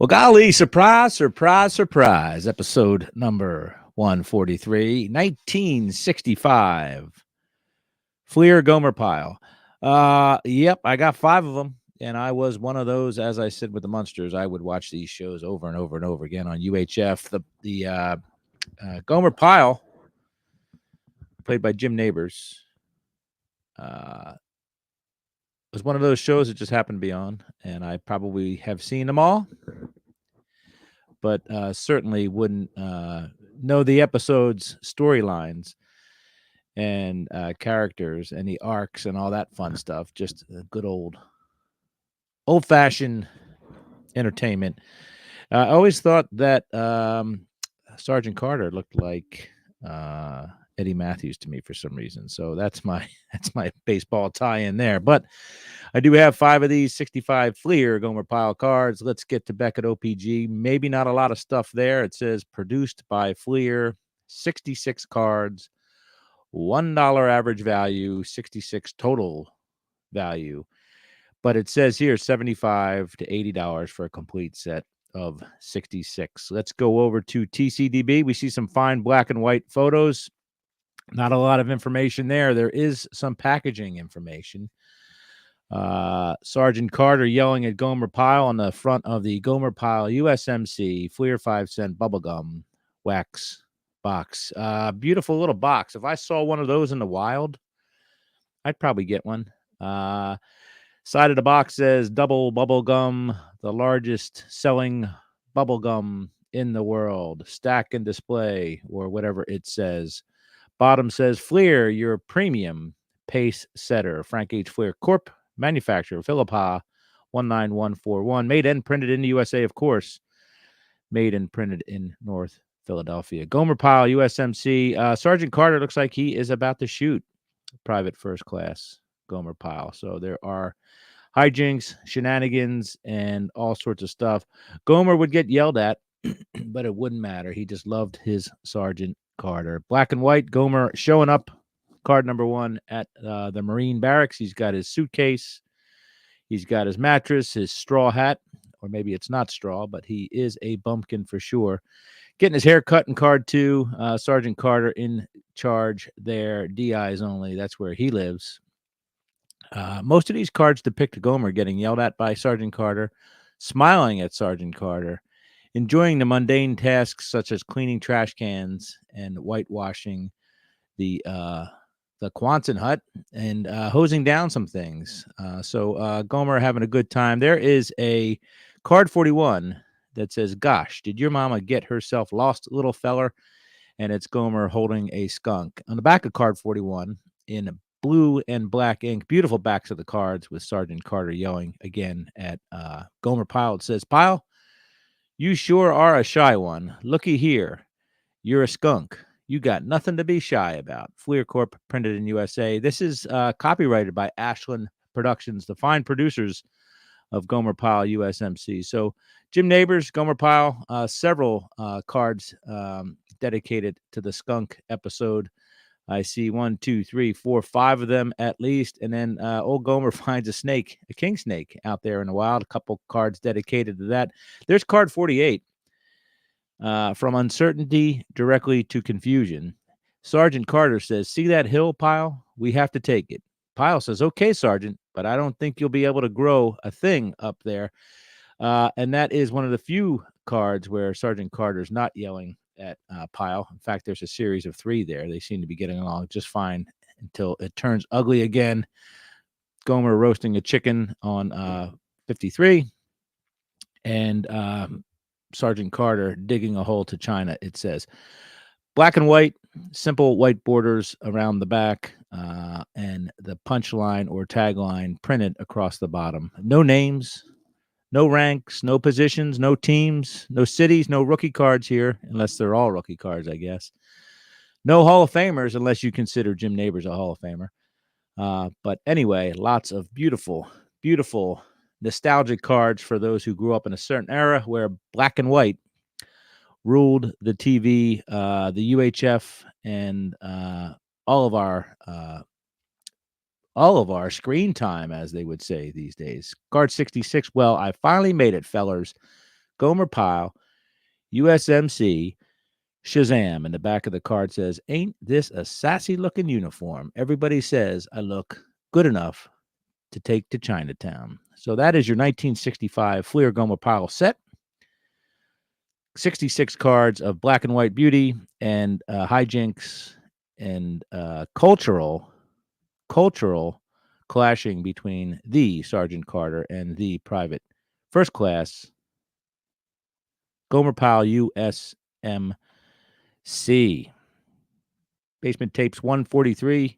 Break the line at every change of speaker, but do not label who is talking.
Well, golly, surprise, surprise, surprise. Episode number 143, 1965. Fleer Gomer Pyle. Yep, I got 5 of them. And I was one of those, as I said with the Munsters, I would watch these shows over and over and over again on UHF. The Gomer Pyle, played by Jim Neighbors, was one of those shows that just happened to be on. And I probably have seen them all, but certainly wouldn't know the episode's storylines and characters and the arcs and all that fun stuff. Just a good old-fashioned entertainment. I always thought that Sergeant Carter looked like Eddie Matthews to me for some reason. So that's my baseball tie-in there. But I do have 5 of these 65 Fleer Gomer Pyle cards. Let's get to Beckett OPG. Maybe not a lot of stuff there. It says produced by Fleer, 66 cards, $1 average value, 66 total value. But it says here $75 to $80 for a complete set of 66. Let's go over to TCDB. We see some fine black and white photos. Not a lot of information there. There is some packaging information. Sergeant Carter yelling at Gomer Pyle on the front of the Gomer Pyle USMC Fleer 5-cent bubblegum wax box. Beautiful little box. If I saw one of those in the wild, I'd probably get one. Side of the box says double bubblegum, the largest selling bubblegum in the world. Stack and display, or whatever it says. Bottom says Fleer, your premium pace setter. Frank H. Fleer Corp. Manufacturer, Philippa 19141. Made and printed in the USA, of course. Made and printed in North Philadelphia. Gomer Pyle, USMC. Sergeant Carter looks like he is about to shoot private first class Gomer Pyle. So there are hijinks, shenanigans, and all sorts of stuff. Gomer would get yelled at, but it wouldn't matter. He just loved his Sergeant Carter. Black and white, Gomer showing up. Card number 1 at the Marine Barracks. He's got his suitcase. He's got his mattress, his straw hat, or maybe it's not straw, but he is a bumpkin for sure. Getting his hair cut in card 2. Sergeant Carter in charge there. DIs only. That's where he lives. Most of these cards depict Gomer getting yelled at by Sergeant Carter, smiling at Sergeant Carter, enjoying the mundane tasks such as cleaning trash cans and whitewashing the Quonset hut and hosing down some things. So Gomer having a good time. There is a card 41 that says, "Gosh, did your mama get herself lost, little feller?" And it's Gomer holding a skunk. On the back of card 41, in blue and black ink, beautiful backs of the cards with Sergeant Carter yelling again at Gomer Pyle. It says, "Pyle, you sure are a shy one. Looky here. You're a skunk. You got nothing to be shy about." Fleer Corp, printed in USA. This is copyrighted by Ashland Productions, the fine producers of Gomer Pyle USMC. So Jim Neighbors, Gomer Pyle, several cards dedicated to the skunk episode. I see 1, 2, 3, 4, 5 of them at least. And then old Gomer finds a snake, a king snake out there in the wild. A couple cards dedicated to that. There's card 48. From uncertainty directly to confusion. Sergeant Carter says, "See that hill, Pyle? We have to take it." Pyle says, "Okay, Sergeant, but I don't think you'll be able to grow a thing up there." And that is one of the few cards where Sergeant Carter's not yelling at Pyle. In fact, there's a series of 3 there. They seem to be getting along just fine until it turns ugly again. Gomer roasting a chicken on 53. And Sergeant Carter digging a hole to China, it says. Black and white, simple white borders around the back, and the punchline or tagline printed across the bottom. No names, no ranks, no positions, no teams, no cities, no rookie cards here, unless they're all rookie cards, I guess. No Hall of Famers, unless you consider Jim Neighbors a Hall of Famer. But anyway, lots of beautiful, beautiful nostalgic cards for those who grew up in a certain era where black and white ruled the TV, the UHF, and all of our screen time, as they would say these days. Card 66. Well, I finally made it, fellers. Gomer Pyle, USMC, Shazam. And the back of the card says, "Ain't this a sassy looking uniform? Everybody says I look good enough to take to Chinatown." So that is your 1965 Fleer Gomer Pyle set. 66 cards of black and white beauty and hijinks and cultural clashing between the Sergeant Carter and the Private First Class Gomer Pyle USMC. Basement tapes 143.